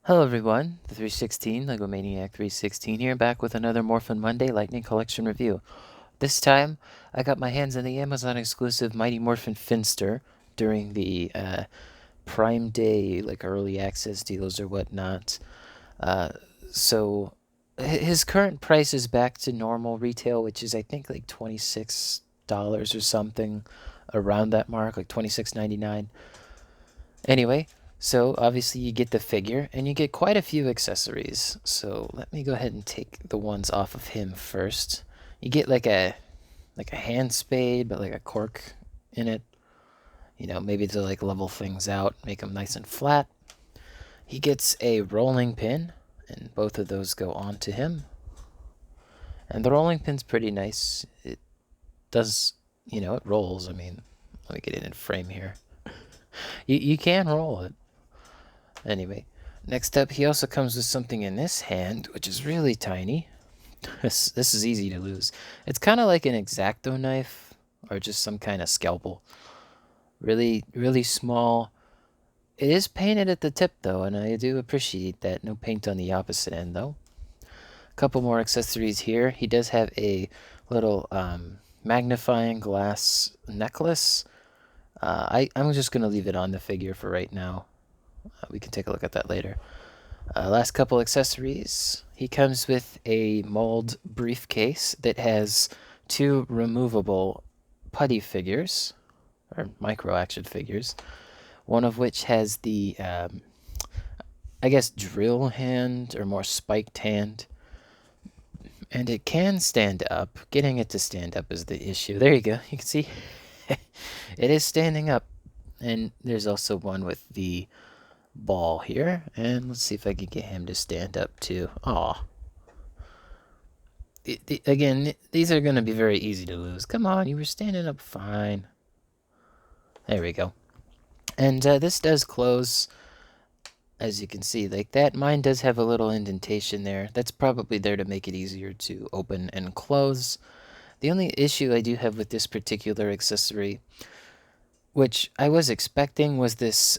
Hello everyone, the 316, LEGO Maniac 316 here, back with another Morphin Monday Lightning Collection review. This time, I got my hands on the Amazon exclusive Mighty Morphin Finster during the Prime Day, like early access deals or whatnot. Uh, so, his current price is back to normal retail, which is I think like $26 or something, around that mark, like $26.99. Anyway, so obviously you get the figure and you get quite a few accessories. So let me go ahead and take the ones off of him first. You get like a hand spade, but like a cork in it. You know, maybe to like level things out, make them nice and flat. He gets a rolling pin, and both of those go onto him. And the rolling pin's pretty nice. It does, it rolls. I mean, let me get it in frame here. You can roll it. Anyway, next up, he also comes with something in this hand, which is really tiny. This is easy to lose. It's kind of like an X-Acto knife or just some kind of scalpel. Really, really small. It is painted at the tip, though, and I do appreciate that. No paint on the opposite end, though. A couple more accessories here. He does have a little magnifying glass necklace. I'm just going to leave it on the figure for right now. We can take a look at that later. Last couple accessories. He comes with a mold briefcase that has two removable putty figures, or micro action figures. One of which has the, I guess, drill hand or more spiked hand. And it can stand up. Getting it to stand up is the issue. There you go. You can see it is standing up. And there's also one with the ball here, and let's see if I can get him to stand up too. Aw. Again, these are going to be very easy to lose. Come on, you were standing up fine. There we go. And this does close, as you can see, like that. Mine does have a little indentation there. That's probably there to make it easier to open and close. The only issue I do have with this particular accessory, which I was expecting, was this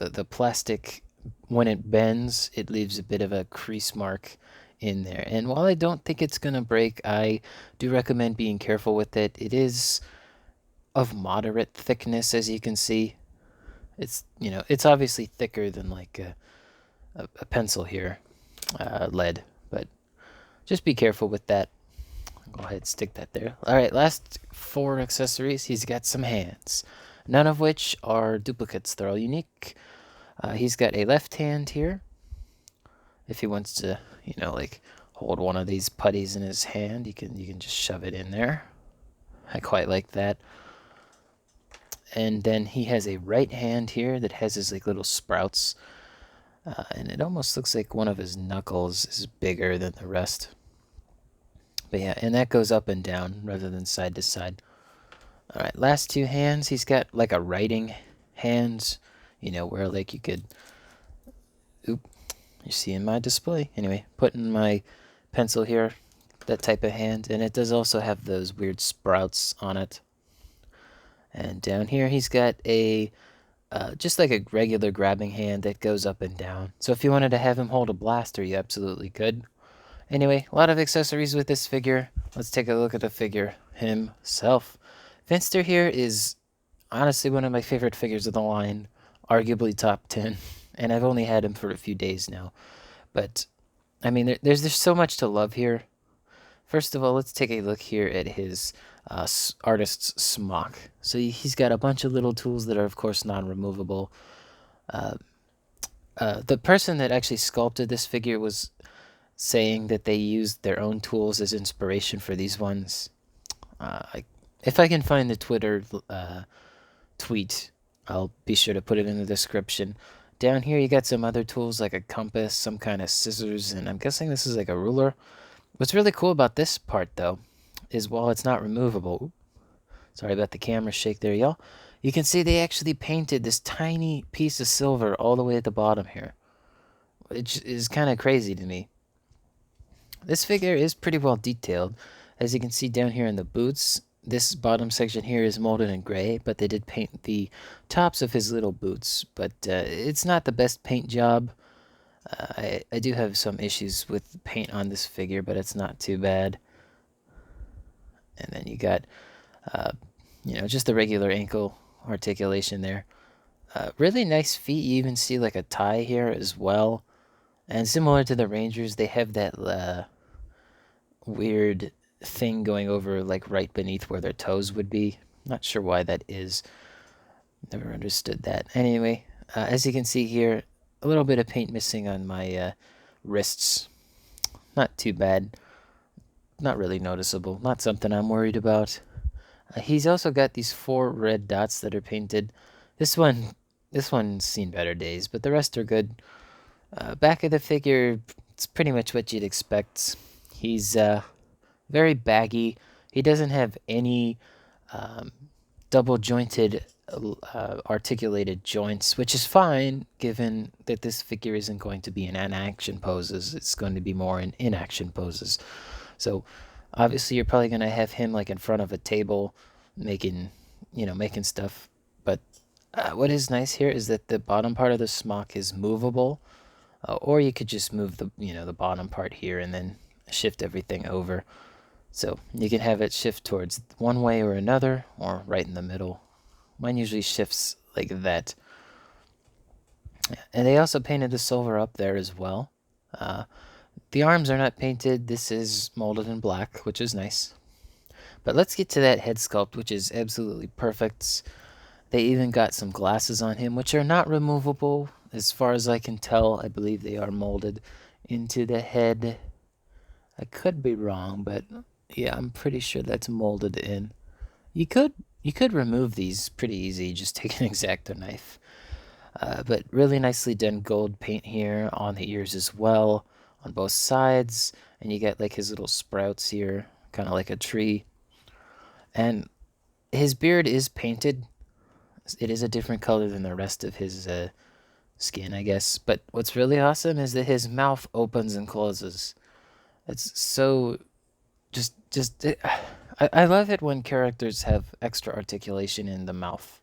the plastic, when it bends, it leaves a bit of a crease mark in there. And while I don't think it's going to break, I do recommend being careful with it. It is of moderate thickness, as you can see. It's obviously thicker than like a pencil here, lead, but just be careful with that. Go ahead and stick that there. All right, last four accessories. He's got some hands, none of which are duplicates. They're all unique. He's got a left hand here. If he wants to, like hold one of these putties in his hand, you can just shove it in there. I quite like that. And then he has a right hand here that has his like little sprouts, and it almost looks like one of his knuckles is bigger than the rest. But yeah, and that goes up and down rather than side to side. All right, last two hands. He's got like a writing hand, where like you could, you see in my display. Anyway, putting my pencil here, that type of hand, and it does also have those weird sprouts on it. And down here, he's got a just like a regular grabbing hand that goes up and down. So if you wanted to have him hold a blaster, you absolutely could. Anyway, a lot of accessories with this figure. Let's take a look at the figure himself. Finster here is honestly one of my favorite figures of the line, arguably top 10, and I've only had him for a few days now. But, I mean, there's so much to love here. First of all, let's take a look here at his artist's smock. So he's got a bunch of little tools that are, of course, non-removable. The person that actually sculpted this figure was saying that they used their own tools as inspiration for these ones. If I can find the Twitter tweet, I'll be sure to put it in the description. Down here, you got some other tools like a compass, some kind of scissors, and I'm guessing this is like a ruler. What's really cool about this part, though, is while it's not removable, sorry about the camera shake there, y'all, you can see they actually painted this tiny piece of silver all the way at the bottom here, which is kind of crazy to me. This figure is pretty well detailed. As you can see down here in the boots, this bottom section here is molded in gray, but they did paint the tops of his little boots. But it's not the best paint job. I do have some issues with paint on this figure, but it's not too bad. And then you got, just the regular ankle articulation there. Really nice feet. You even see like a tie here as well. And similar to the Rangers, they have that weird thing going over like right beneath where their toes would be. Not sure why that is. Never understood that. Anyway, as you can see here, a little bit of paint missing on my wrists. Not too bad. Not really noticeable. Not something I'm worried about. He's also got these 4 red dots that are painted. This one's seen better days, but the rest are good. Back of the figure, it's pretty much what you'd expect. He's very baggy. He doesn't have any double jointed articulated joints, which is fine given that this figure isn't going to be in action poses. It's going to be more in inaction poses. So obviously you're probably going to have him like in front of a table making stuff. But what is nice here is that the bottom part of the smock is movable, or you could just move the bottom part here and then shift everything over. So you can have it shift towards one way or another, or right in the middle. Mine usually shifts like that. And they also painted the silver up there as well. The arms are not painted. This is molded in black, which is nice. But let's get to that head sculpt, which is absolutely perfect. They even got some glasses on him, which are not removable. As far as I can tell, I believe they are molded into the head. I could be wrong, but yeah, I'm pretty sure that's molded in. You could remove these pretty easy, just take an X-Acto knife. But really nicely done gold paint here on the ears as well, on both sides. And you get like his little sprouts here, kind of like a tree. And his beard is painted. It is a different color than the rest of his skin, I guess. But what's really awesome is that his mouth opens and closes. It's so I love it when characters have extra articulation in the mouth.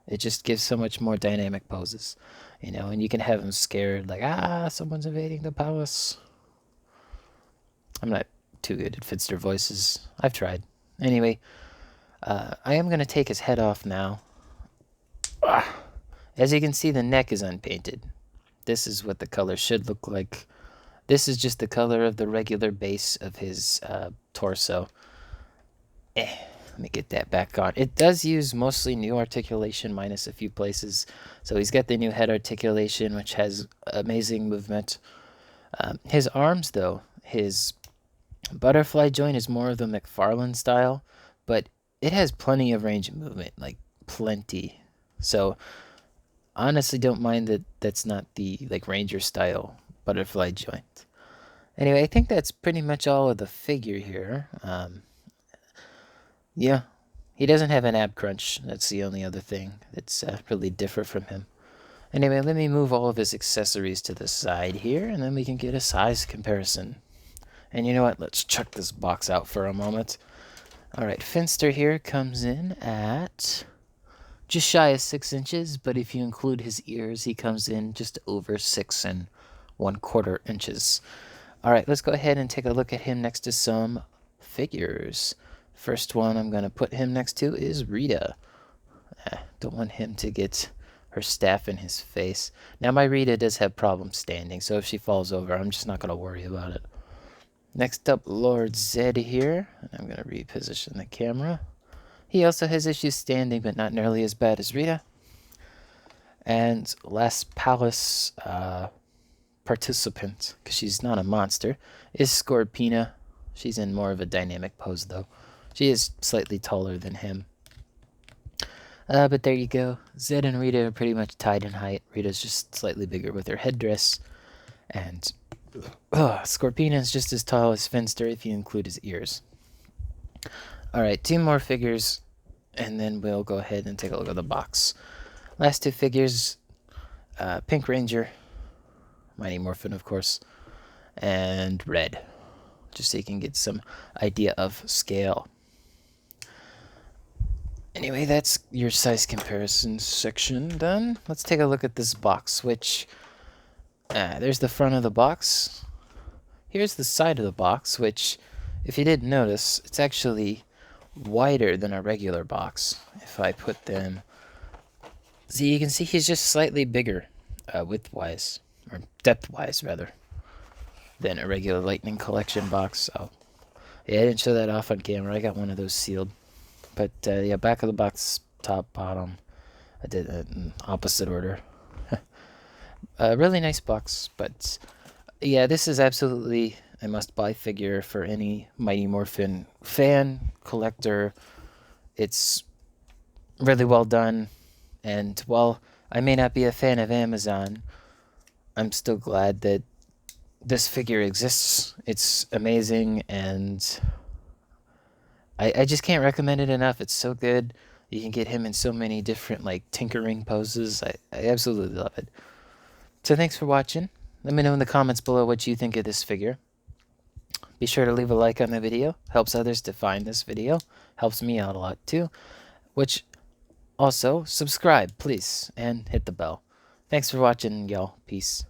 It just gives so much more dynamic poses, and you can have them scared, like, someone's invading the palace. I'm not too good at Finster voices. I've tried. Anyway, I am going to take his head off now. As you can see, the neck is unpainted. This is what the color should look like. This is just the color of the regular base of his torso. Let me get that back on. It does use mostly new articulation minus a few places. So he's got the new head articulation, which has amazing movement. His arms, though, his butterfly joint is more of the McFarlane style, but it has plenty of range of movement, like plenty. So honestly, don't mind that that's not the like Ranger style butterfly joint. Anyway, I think that's pretty much all of the figure here. Yeah, he doesn't have an ab crunch. That's the only other thing that's really different from him. Anyway, let me move all of his accessories to the side here, and then we can get a size comparison. And you know what? Let's check this box out for a moment. All right, Finster here comes in at just shy of 6 inches, but if you include his ears, he comes in just over 6 1/4 inches. All right, let's go ahead and take a look at him next to some figures. First one I'm going to put him next to is Rita. Don't want him to get her staff in his face. Now, my Rita does have problems standing, so if she falls over, I'm just not going to worry about it. Next up, Lord Zed here. I'm going to reposition the camera. He also has issues standing, but not nearly as bad as Rita. And last Palace participant, because she's not a monster, is Scorpina. She's in more of a dynamic pose, though. She is slightly taller than him. But there you go. Zed and Rita are pretty much tied in height. Rita's just slightly bigger with her headdress. And Scorpina is just as tall as Finster if you include his ears. Alright, 2 more figures, and then we'll go ahead and take a look at the box. Last 2 figures, Pink Ranger, Mighty Morphin, of course, and Red, just so you can get some idea of scale. Anyway, that's your size comparison section done. Let's take a look at this box, which There's the front of the box. Here's the side of the box, which, if you didn't notice, it's actually wider than a regular box. If I put them... See, you can see he's just slightly bigger, width-wise, or depth-wise, rather, than a regular Lightning Collection box. So, yeah, I didn't show that off on camera. I got one of those sealed. But, yeah, back of the box, top, bottom. I did it in opposite order. A really nice box, but yeah, this is absolutely a must-buy figure for any Mighty Morphin fan, collector. It's really well done, and while I may not be a fan of Amazon, I'm still glad that this figure exists. It's amazing, and I just can't recommend it enough. It's so good. You can get him in so many different, like, tinkering poses. I absolutely love it. So thanks for watching. Let me know in the comments below what you think of this figure. Be sure to leave a like on the video. Helps others to find this video. Helps me out a lot too. Which also, subscribe, please, and hit the bell. Thanks for watching, y'all. Peace.